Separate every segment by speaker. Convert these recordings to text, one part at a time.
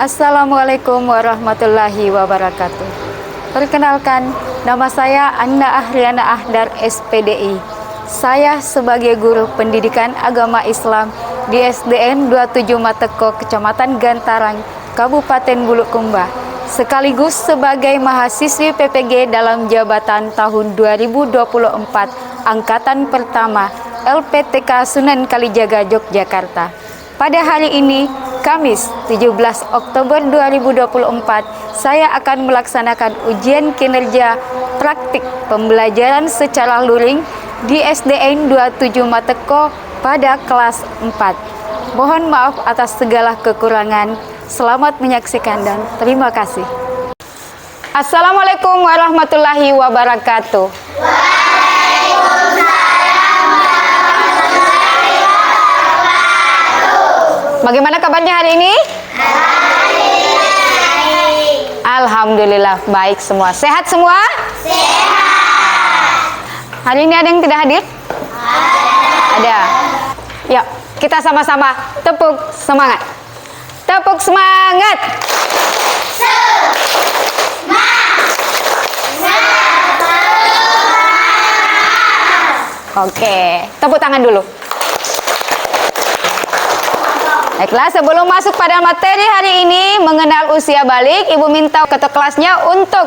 Speaker 1: Assalamualaikum warahmatullahi wabarakatuh. Perkenalkan, nama saya Anna Ahriana Ahdar, SPDI. Saya sebagai guru pendidikan agama Islam di SDN 27 Mateko, Kecamatan Gantarang, Kabupaten Bulukumba, sekaligus sebagai mahasiswi PPG dalam jabatan tahun 2024 Angkatan Pertama LPTK Sunan Kalijaga, Yogyakarta. Pada hari ini, Kamis 17 Oktober 2024, saya akan melaksanakan ujian kinerja praktik pembelajaran secara luring di SDN 27 Mateko pada kelas 4. Mohon maaf atas segala kekurangan. Selamat menyaksikan dan terima kasih. Assalamualaikum warahmatullahi wabarakatuh. Bagaimana kabarnya hari ini? Alhamdulillah baik semua. Sehat semua? Sehat. Hari ini ada yang tidak hadir? Ada. Yuk, kita sama-sama tepuk semangat. Tepuk semangat. Oke, tepuk tangan dulu. Baiklah, sebelum masuk pada materi hari ini mengenal usia balik, Ibu minta ketua kelasnya untuk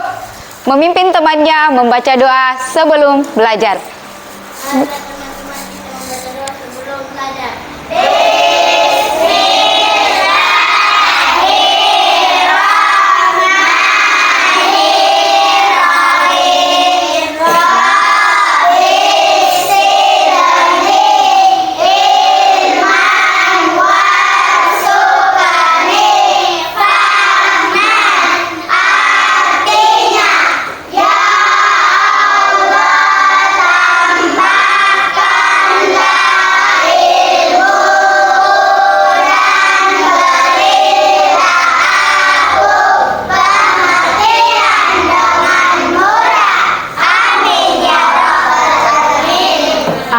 Speaker 1: memimpin temannya membaca doa sebelum belajar.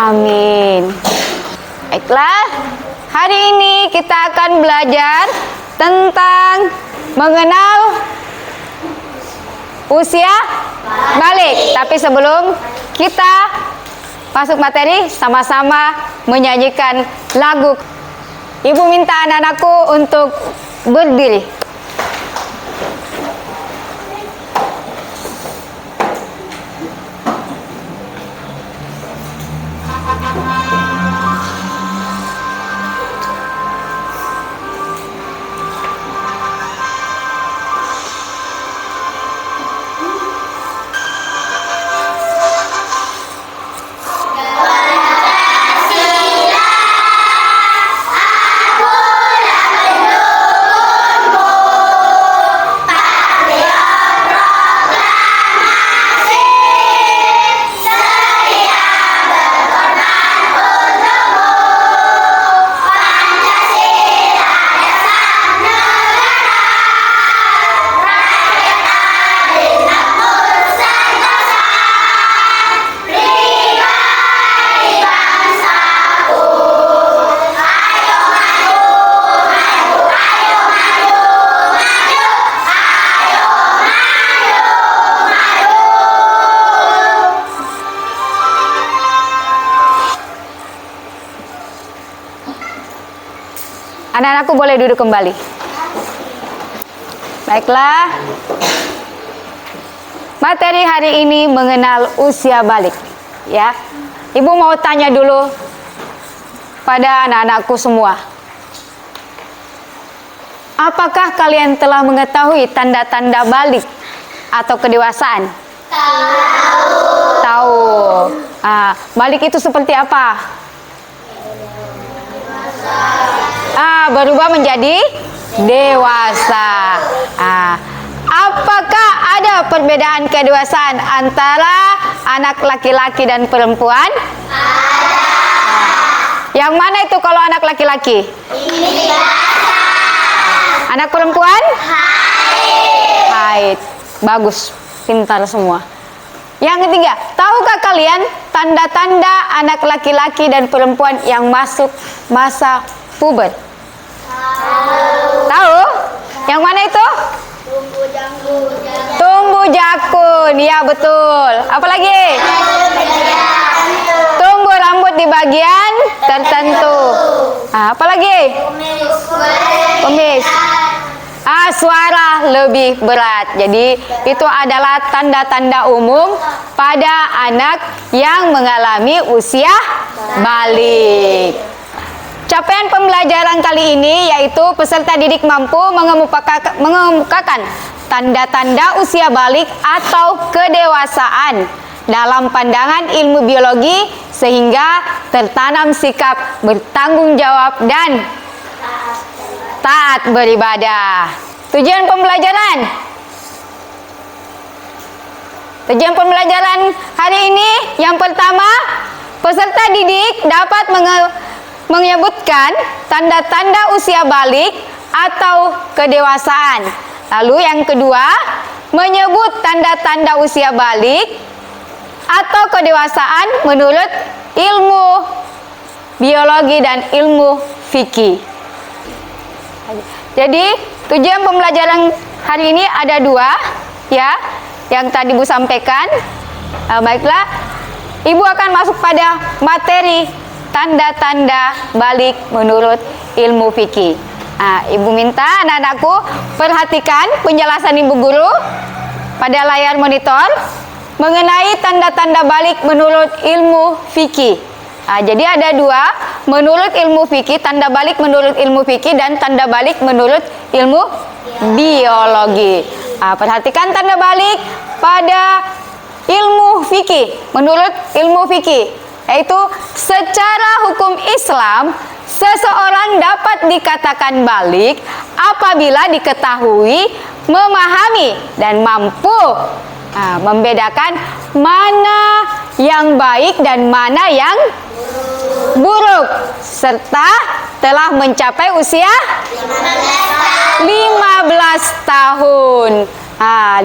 Speaker 1: Amin. Baiklah, hari ini kita akan belajar tentang mengenal usia balik. Tapi sebelum kita masuk materi, sama-sama menyanyikan lagu. Ibu minta anak-anakku untuk berdiri. Anak-anakku boleh duduk kembali. Baiklah. Materi hari ini mengenal usia balik, ya. Ibu mau tanya dulu pada anak-anakku semua. Apakah kalian telah mengetahui tanda-tanda balik atau kedewasaan? Tahu. Balik itu seperti apa? Berubah menjadi dewasa. Apakah ada perbedaan kedewasaan antara anak laki-laki dan perempuan? Yang mana itu kalau anak laki-laki? Anak perempuan? Haid. Bagus, pintar semua. Yang ketiga, tahukah kalian tanda-tanda anak laki-laki dan perempuan yang masuk masa puber? Tahu? Yang mana itu?
Speaker 2: Tumbuh janggut.
Speaker 1: Tumbuh jakun, ya betul. Apa lagi? Tumbuh rambut di bagian tertentu. Apa lagi? Kumis. Suara lebih berat. Jadi itu adalah tanda-tanda umum pada anak yang mengalami usia balik. Capaian pembelajaran kali ini yaitu peserta didik mampu mengemukakan tanda-tanda usia balik atau kedewasaan dalam pandangan ilmu biologi sehingga tertanam sikap bertanggung jawab dan taat beribadah. Tujuan pembelajaran hari ini yang pertama, peserta didik dapat menyebutkan tanda-tanda usia balik atau kedewasaan. Lalu yang kedua, menyebut tanda-tanda usia balik atau kedewasaan menurut ilmu biologi dan ilmu fikih. Jadi tujuan pembelajaran hari ini ada dua, ya, yang tadi Bu sampaikan. Baiklah, Ibu akan masuk pada materi tanda-tanda balik menurut ilmu fikih. Ibu minta anak-anakku perhatikan penjelasan Ibu guru pada layar monitor mengenai tanda-tanda balik menurut ilmu fikih. Jadi ada dua, menurut ilmu fikih, tanda balik menurut ilmu fikih dan tanda balik menurut ilmu biologi. Perhatikan tanda balik pada ilmu fikih, menurut ilmu fikih, yaitu secara hukum Islam seseorang dapat dikatakan balik apabila diketahui, memahami dan mampu membedakan mana yang baik dan mana yang buruk, serta telah mencapai usia 15 tahun. 15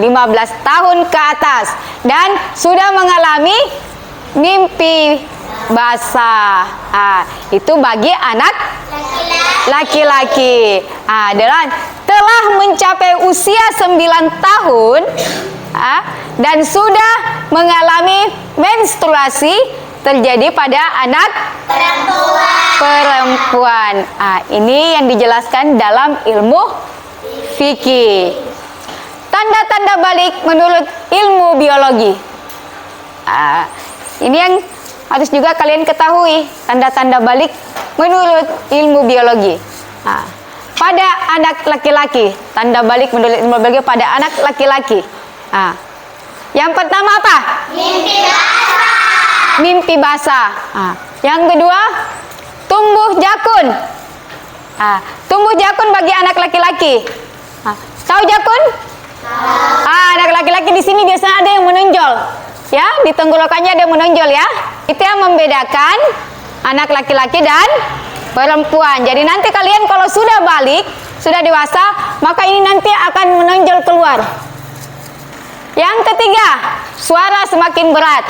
Speaker 1: tahun ke atas dan sudah mengalami mimpi basah. Itu bagi anak laki-laki. Adalah telah mencapai usia 9 tahun dan sudah mengalami menstruasi terjadi pada anak perempuan. Ini yang dijelaskan dalam ilmu fikih. Tanda-tanda balik menurut ilmu biologi. Ini yang harus juga kalian ketahui, tanda-tanda balik menurut ilmu biologi. Pada anak laki-laki, tanda balik menurut ilmu biologi pada anak laki-laki. Yang pertama apa? Mimpi basah. Yang kedua, tumbuh jakun. Tumbuh jakun bagi anak laki-laki. Tahu jakun? Anak laki-laki di sini biasanya ada yang menonjol, ya, di tenggorokannya ada yang menonjol, ya. Itu yang membedakan anak laki-laki dan perempuan. Jadi nanti kalian kalau sudah balik, sudah dewasa, maka ini nanti akan menonjol keluar. Yang ketiga, suara semakin berat.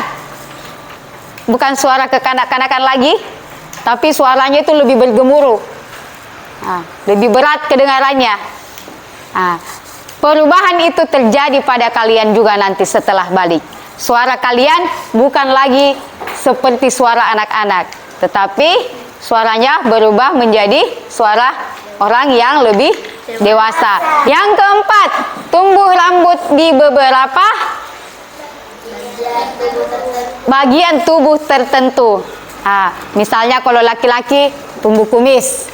Speaker 1: Bukan suara kekanak-kanakan lagi, tapi suaranya itu lebih bergemuruh, lebih berat kedengarannya. Perubahan itu terjadi pada kalian juga nanti setelah balik. Suara kalian bukan lagi seperti suara anak-anak, tetapi suaranya berubah menjadi suara orang yang lebih dewasa. Yang keempat, tumbuh rambut di beberapa bagian tubuh tertentu. Misalnya kalau laki-laki tumbuh kumis,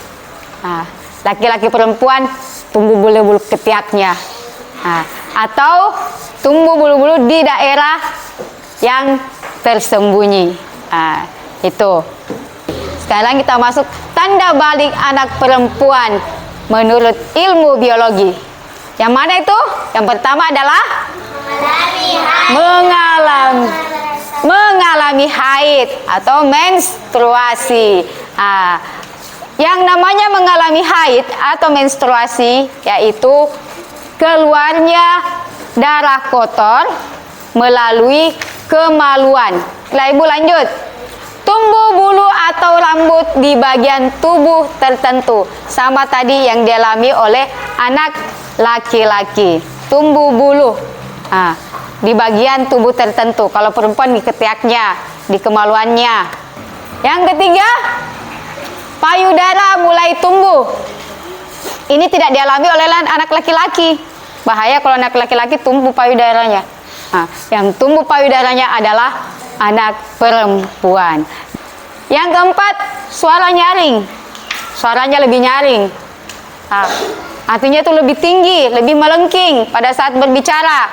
Speaker 1: laki-laki perempuan tumbuh bulu-bulu ketiaknya, atau tumbuh bulu-bulu di daerah yang tersembunyi. Itu. Sekarang kita masuk tanda balik anak perempuan menurut ilmu biologi. Yang mana itu? Yang pertama adalah mengalami haid atau menstruasi. Yang namanya mengalami haid atau menstruasi yaitu keluarnya darah kotor melalui kemaluan. Ibu lanjut. tumbuh bulu atau rambut di bagian tubuh tertentu. Sama tadi yang dialami oleh anak laki-laki. Tumbuh bulu di bagian tubuh tertentu. Kalau perempuan di ketiaknya, di kemaluannya. Yang ketiga, payudara mulai tumbuh. Ini tidak dialami oleh anak laki-laki. Bahaya kalau anak laki-laki tumbuh payudaranya. Yang tumbuh payudaranya adalah anak perempuan. Yang keempat, suara nyaring. Suaranya lebih nyaring. Artinya itu lebih tinggi, lebih melengking pada saat berbicara.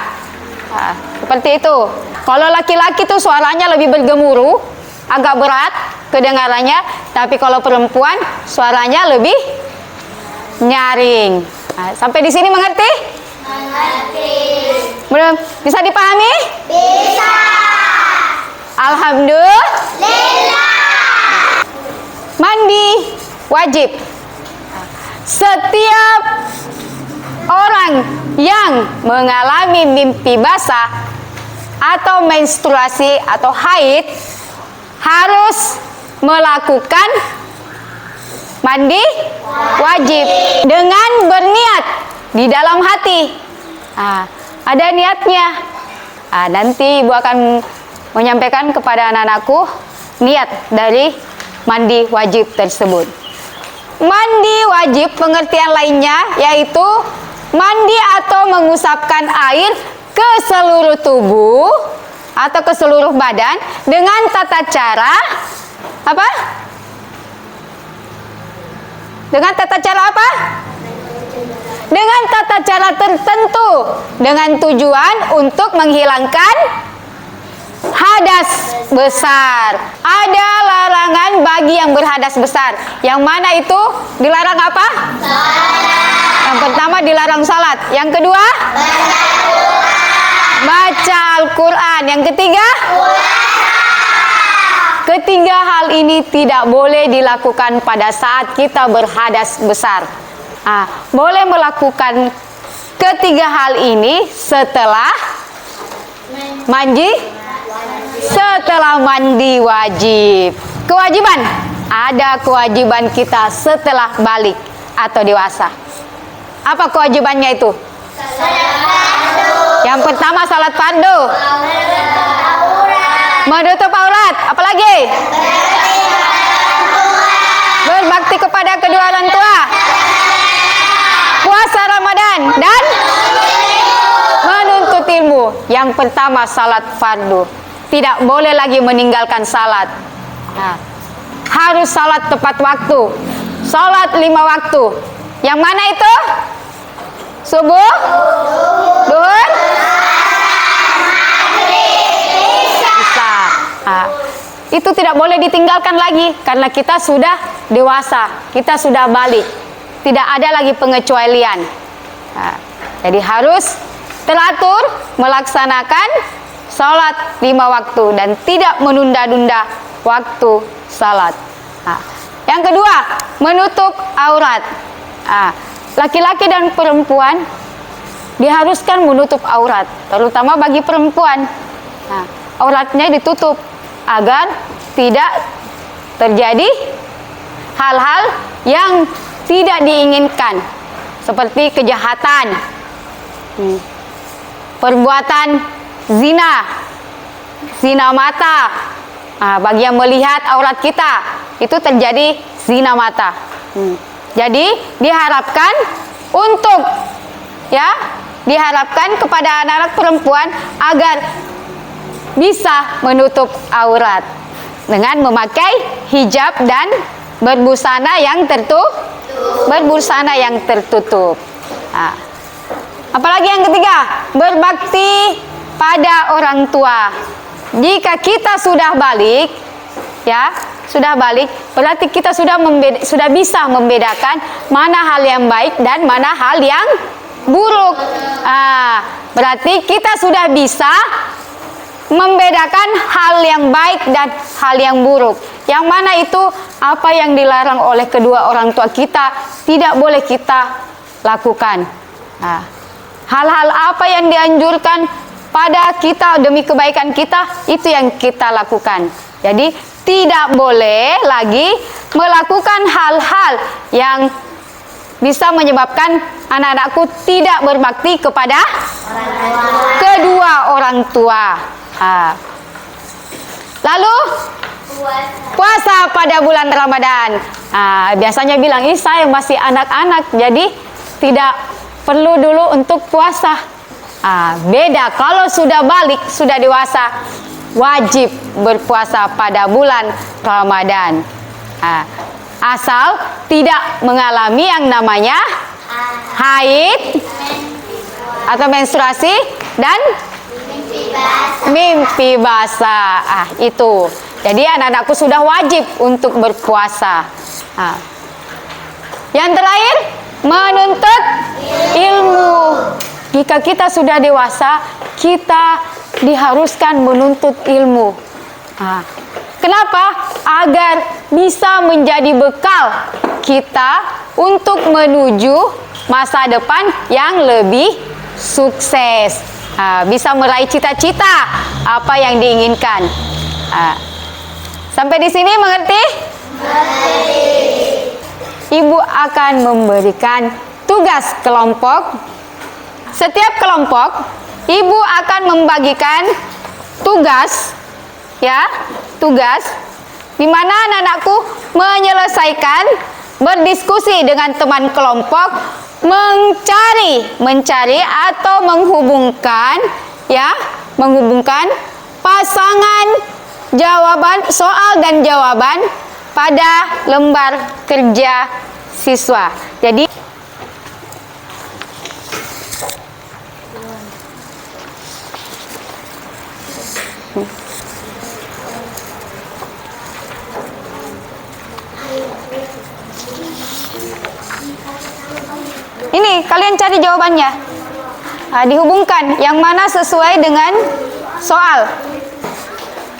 Speaker 1: Seperti itu. Kalau laki-laki tuh suaranya lebih bergemuruh, agak berat kedengarannya. Tapi kalau perempuan suaranya lebih nyaring. Sampai di sini mengerti?
Speaker 2: Mengerti.
Speaker 1: Belum? Bisa dipahami?
Speaker 2: Bisa.
Speaker 1: Alhamdulillah. Mandi wajib. Setiap orang yang mengalami mimpi basah atau menstruasi atau haid harus melakukan mandi wajib dengan berniat di dalam hati. Ada niatnya. Nanti Ibu akan menyampaikan kepada anak-anakku niat dari mandi wajib tersebut. Mandi wajib pengertian lainnya yaitu mandi atau mengusapkan air ke seluruh tubuh atau ke seluruh badan dengan tata cara apa? Dengan tata cara apa? Dengan tata cara tertentu, dengan tujuan untuk menghilangkan hadas besar. Ada larangan bagi yang berhadas besar. Yang mana itu dilarang apa? Salat. Yang pertama dilarang salat. Yang kedua? Baca Al-Quran. Yang ketiga? Ketiga hal ini tidak boleh dilakukan pada saat kita berhadas besar. Boleh melakukan ketiga hal ini setelah mandi wajib. Kewajiban, ada kewajiban kita setelah balik atau dewasa. Apa kewajibannya itu? Yang pertama salat fardu. Menutup aurat. Apalagi? Berbakti kepada kedua orang tua. Puasa Ramadan dan menuntut ilmu. Yang pertama salat fardu. Tidak boleh lagi meninggalkan salat. Harus salat tepat waktu. Salat 5 waktu. Yang mana itu? Subuh, duhur, isya. Itu tidak boleh ditinggalkan lagi karena kita sudah dewasa, kita sudah balik. Tidak ada lagi pengecualian. Jadi harus teratur melaksanakan salat 5 waktu dan tidak menunda-nunda waktu salat. Yang kedua, menutup aurat. Laki-laki dan perempuan diharuskan menutup aurat, terutama bagi perempuan. Auratnya ditutup agar tidak terjadi hal-hal yang tidak diinginkan, seperti kejahatan, perbuatan zina mata. Bagi yang melihat aurat kita, itu terjadi zina mata. Jadi diharapkan diharapkan kepada anak-anak perempuan agar bisa menutup aurat dengan memakai hijab dan berbusana yang tertutup. Apalagi yang ketiga, berbakti pada orang tua. Jika kita sudah balik, berarti kita sudah bisa membedakan mana hal yang baik dan mana hal yang buruk. Berarti kita sudah bisa membedakan hal yang baik dan hal yang buruk. Yang mana itu apa yang dilarang oleh kedua orang tua kita tidak boleh kita lakukan. Hal-hal apa yang dianjurkan pada kita demi kebaikan kita, itu yang kita lakukan. Jadi tidak boleh lagi melakukan hal-hal yang bisa menyebabkan anak-anakku tidak berbakti kepada kedua orang tua. Lalu puasa pada bulan Ramadan. Biasanya bilang, ini saya masih anak-anak, jadi tidak perlu dulu untuk puasa. Beda kalau sudah balik, sudah dewasa, wajib berpuasa pada bulan Ramadan. Asal tidak mengalami yang namanya haid atau menstruasi dan mimpi basah. Itu. Jadi anak-anakku sudah wajib untuk berpuasa. Yang terakhir, menuntut ilmu. Jika kita sudah dewasa, kita diharuskan menuntut ilmu. Kenapa? Agar bisa menjadi bekal kita untuk menuju masa depan yang lebih sukses. Bisa meraih cita-cita apa yang diinginkan. Sampai di sini mengerti? Mengerti. Ibu akan memberikan tugas kelompok. Setiap kelompok, ibu akan membagikan tugas, tugas di mana anak-anakku menyelesaikan berdiskusi dengan teman kelompok, mencari atau menghubungkan pasangan jawaban soal dan jawaban pada lembar kerja siswa. Jadi ini kalian cari jawabannya. Dihubungkan yang mana sesuai dengan soal.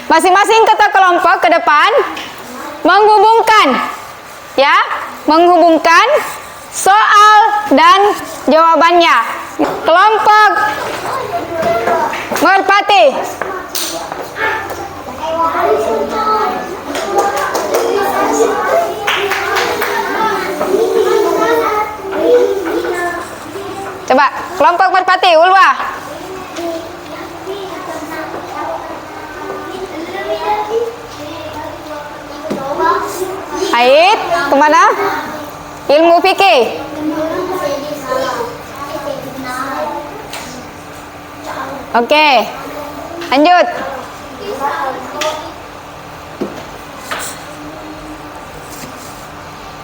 Speaker 1: Masing-masing ketua kelompok ke depan menghubungkan soal dan jawabannya. Kelompok Merpati. Coba, kelompok Merpati, Ulwa. Haid, kemana? Ilmu fikih. Oke, lanjut.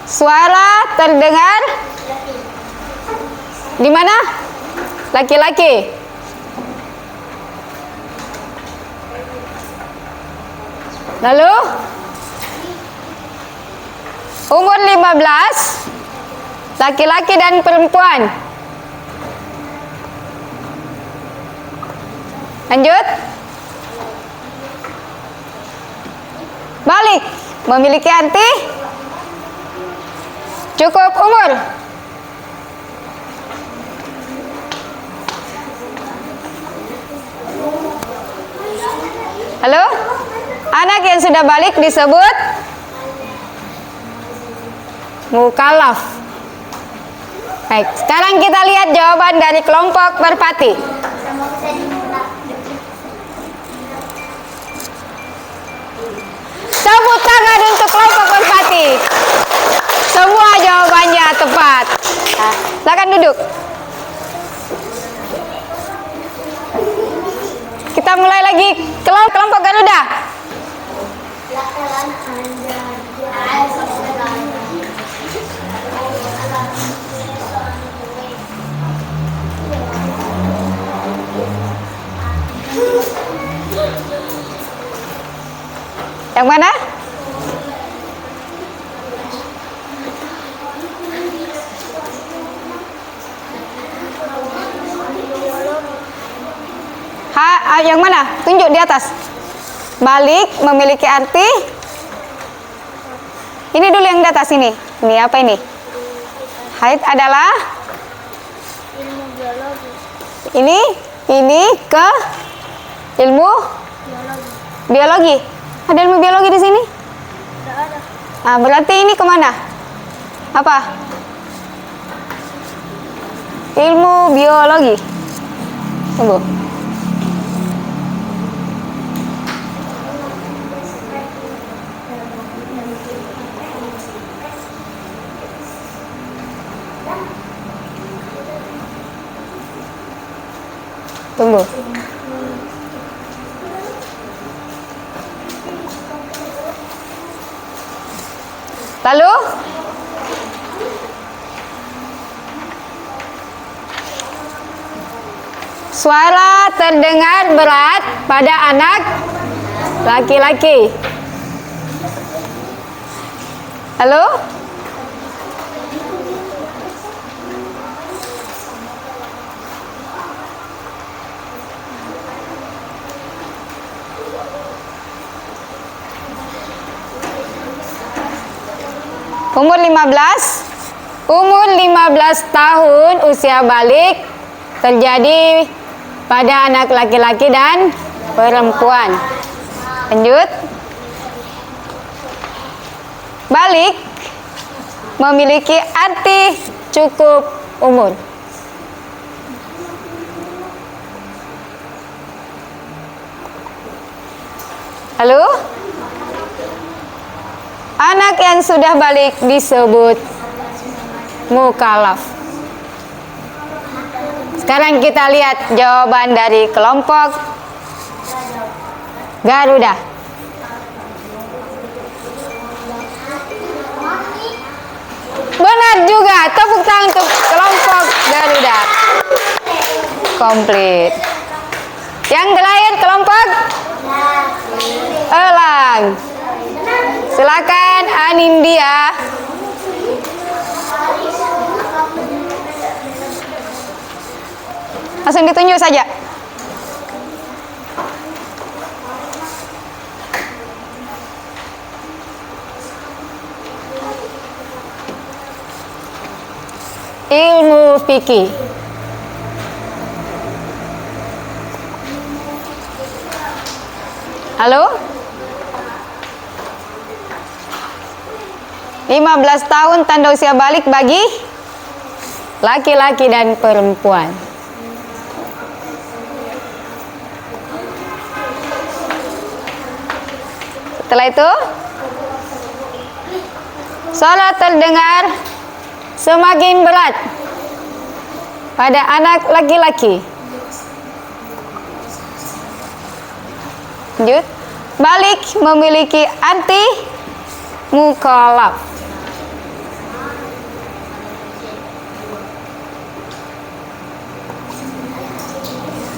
Speaker 1: Suara terdengar di mana? Laki-laki. Lalu umur 15, laki-laki dan perempuan. Lanjut. Balik, memiliki arti cukup umur. Halo? Anak yang sudah balik disebut mukallaf. Baik, sekarang kita lihat jawaban dari kelompok Merpati. Tepuk tangan untuk kelompok Merpati. Semua jawabannya tepat. Silakan duduk. Kita mulai lagi kelompok Garuda. Yang mana? Yang mana? Tunjuk di atas. Balik, memiliki arti. Ini dulu yang di atas ini. Ini apa ini? Haid adalah
Speaker 2: ilmu biologi.
Speaker 1: Ini ke ilmu biologi. Ada ilmu biologi di sini?
Speaker 2: Tidak ada.
Speaker 1: Nah, berarti ini kemana? Apa? Ilmu biologi. Tunggu. Tunggu. Lalu? Suara terdengar berat pada anak laki-laki. Lalu? Umur 15 tahun usia balik terjadi pada anak laki-laki dan perempuan. Lanjut. Balik memiliki arti cukup umur. Lalu, anak yang sudah balik disebut mukallaf. Sekarang kita lihat jawaban dari kelompok Garuda. Benar juga, tepuk tangan untuk kelompok Garuda. Komplit. Yang terakhir kelompok Elang. Silakan Anindya. Langsung ditunjuk saja. Ilmu fikih. Halo? 15 tahun tanda usia balik bagi laki-laki dan perempuan. Setelah itu, suara terdengar semakin berat pada anak laki-laki. Lanjut. Balik memiliki arti mukallaf.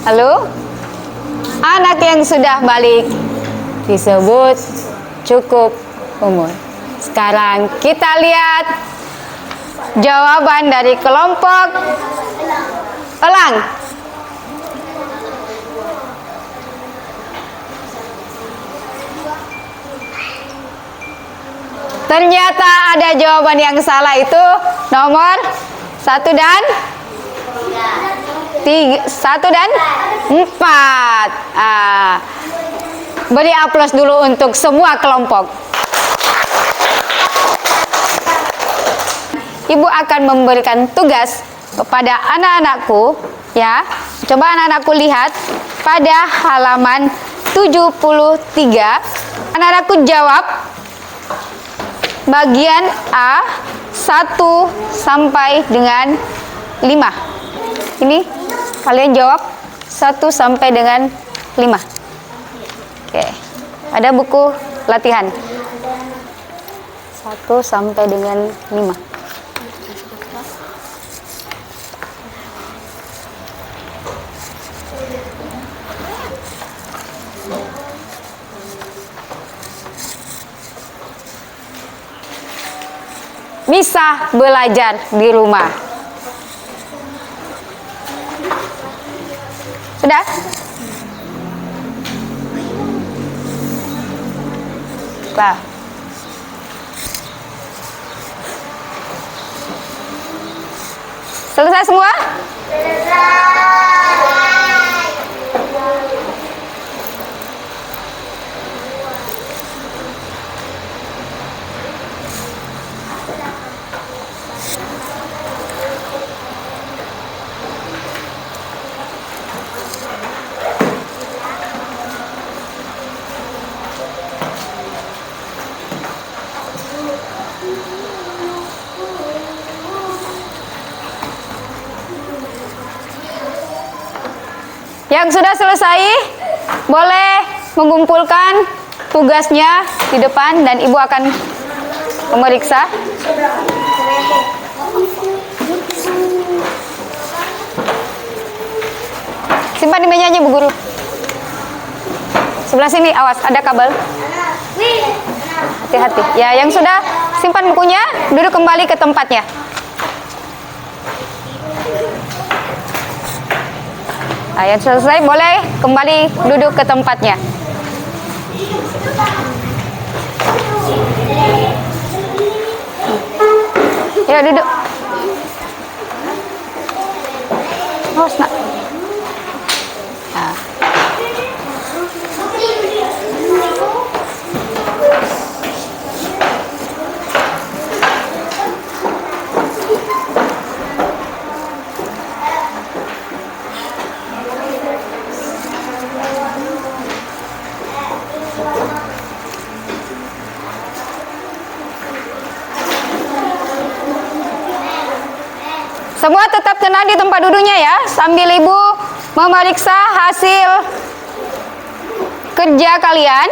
Speaker 1: Lalu, anak yang sudah balik disebut cukup umur. Sekarang kita lihat jawaban dari kelompok Elang. Ternyata ada jawaban yang salah, itu nomor 1 dan 4. Beri aplaus dulu untuk semua kelompok. Ibu akan memberikan tugas kepada anak-anakku, ya. Coba anak-anakku lihat pada halaman 73. Anak-anakku jawab bagian A 1 sampai dengan 5. Ini kalian jawab 1 sampai dengan 5. Oke. Ada buku latihan 1 sampai dengan 5. Bisa belajar di rumah. Sudah? Nah. Selesai semua? Yang sudah selesai boleh mengumpulkan tugasnya di depan dan ibu akan memeriksa. Simpan di mejanya Bu Guru. Sebelah sini, awas ada kabel. Hati-hati. Ya, yang sudah simpan bukunya, duduk kembali ke tempatnya. Nah, yang selesai boleh kembali duduk ke tempatnya. Ya, duduk. Awas, nak. Nah. Semua tetap tenang di tempat duduknya ya, sambil ibu memeriksa hasil kerja kalian.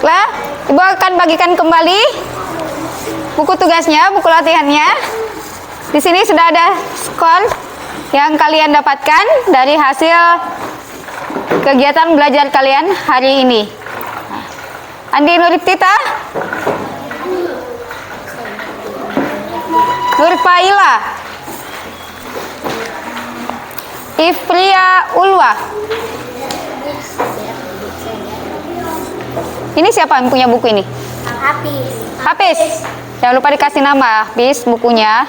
Speaker 1: Lah, ibu akan bagikan kembali buku tugasnya, buku latihannya. Di sini sudah ada skor yang kalian dapatkan dari hasil kegiatan belajar kalian hari ini. Andi Nuriktita, Nurfaila, Ifria Ulwa. Ini siapa yang punya buku ini?
Speaker 2: Hafiz.
Speaker 1: Hafiz. Jangan lupa dikasih nama, Hafiz, bukunya.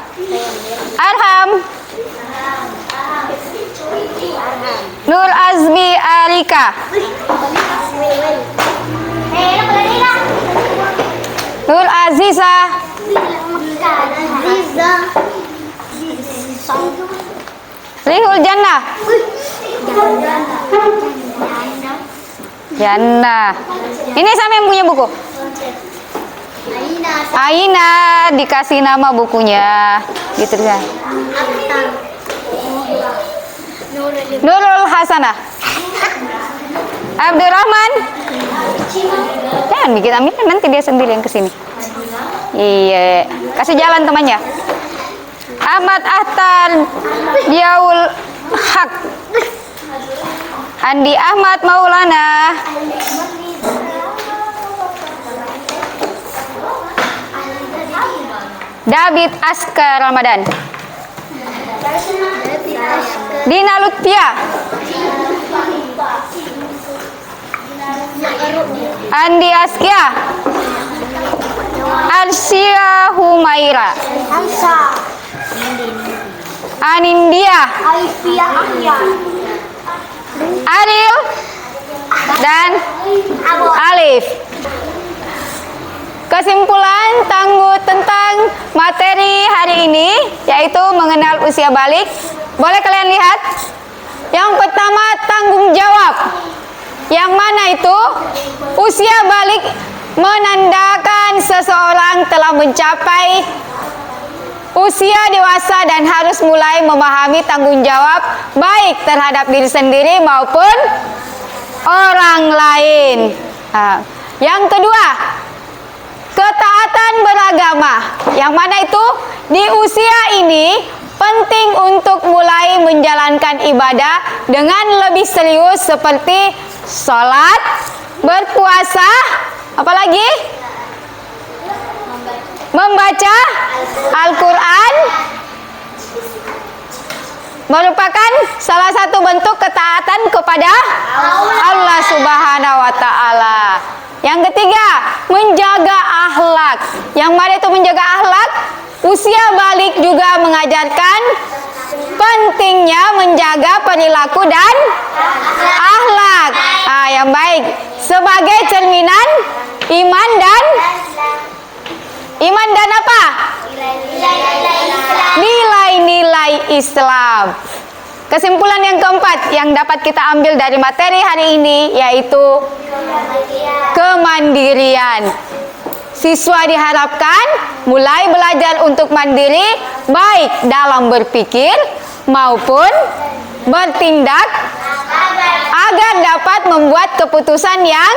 Speaker 1: Arham. Nur Azmi Arika. Nur Aziza. Rihul Jannah. Jannah. Ini sama yang punya buku. Aina dikasih nama bukunya, gitu kan? Nurul Hasanah. Abdurrahman. Jangan bikin Amin, nanti dia sendiri yang kesini. Iya, kasih jalan temannya. Ahmad Ahtar Diaul Haq. Andi Ahmad Maulana. David Askar Ramadan. Dina Lutfia. Andi Askia. Arsia Humaira. Anindia. Aril dan Alif. Kesimpulan tangguh tentang materi hari ini yaitu mengenal usia balik. Boleh kalian lihat? Yang pertama, tanggung jawab. Yang mana itu? Usia balik menandakan seseorang telah mencapai usia dewasa dan harus mulai memahami tanggung jawab baik terhadap diri sendiri maupun orang lain. Nah, yang kedua, ketaatan beragama. Yang mana itu? Di usia ini penting untuk mulai menjalankan ibadah dengan lebih serius seperti sholat, berpuasa, apalagi? Membaca Al-Quran merupakan salah satu bentuk ketaatan kepada Allah Subhanahu wa Ta'ala. Yang ketiga, menjaga akhlak. Yang mana itu menjaga akhlak? Usia balik juga mengajarkan pentingnya menjaga perilaku dan akhlak yang baik sebagai cerminan iman dan apa? Nilai-nilai Islam. Kesimpulan yang keempat yang dapat kita ambil dari materi hari ini yaitu kemandirian. Siswa diharapkan mulai belajar untuk mandiri baik dalam berpikir maupun bertindak agar dapat membuat keputusan yang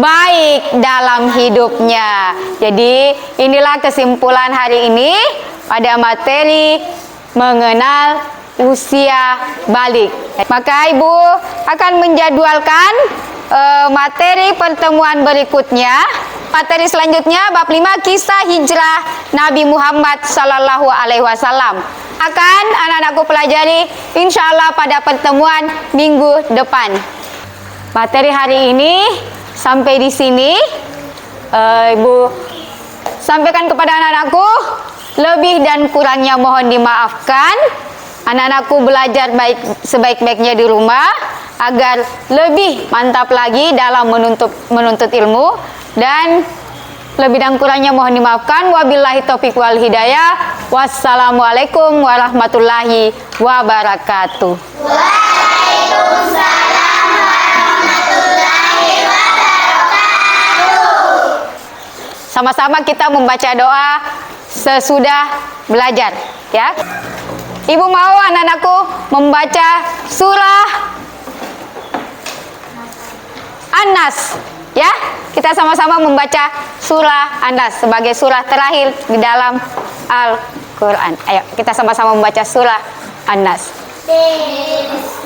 Speaker 1: baik dalam hidupnya. Jadi inilah kesimpulan hari ini pada materi mengenal usia balik. Maka Ibu akan menjadwalkan materi pertemuan berikutnya. Materi selanjutnya bab 5 kisah hijrah Nabi Muhammad Sallallahu Alaihi Wasallam akan anak-anakku pelajari insya Allah pada pertemuan minggu depan. Materi hari ini sampai di sini. Ibu sampaikan kepada anak-anakku, lebih dan kurangnya mohon dimaafkan. Anak-anakku belajar sebaik-baiknya di rumah agar lebih mantap lagi dalam menuntut ilmu, dan lebih dan kurangnya mohon dimaafkan. Wabillahi taufiq wal hidayah. Wassalamualaikum warahmatullahi wabarakatuh.
Speaker 2: Waalaikumsalam warahmatullahi wabarakatuh.
Speaker 1: Sama-sama kita membaca doa sesudah belajar, ya. Ibu mau anak-anakku membaca surah An-Nas, ya. Kita sama-sama membaca surah An-Nas sebagai surah terakhir di dalam Al-Quran. Ayo kita sama-sama membaca surah An-Nas.
Speaker 2: Bismillah.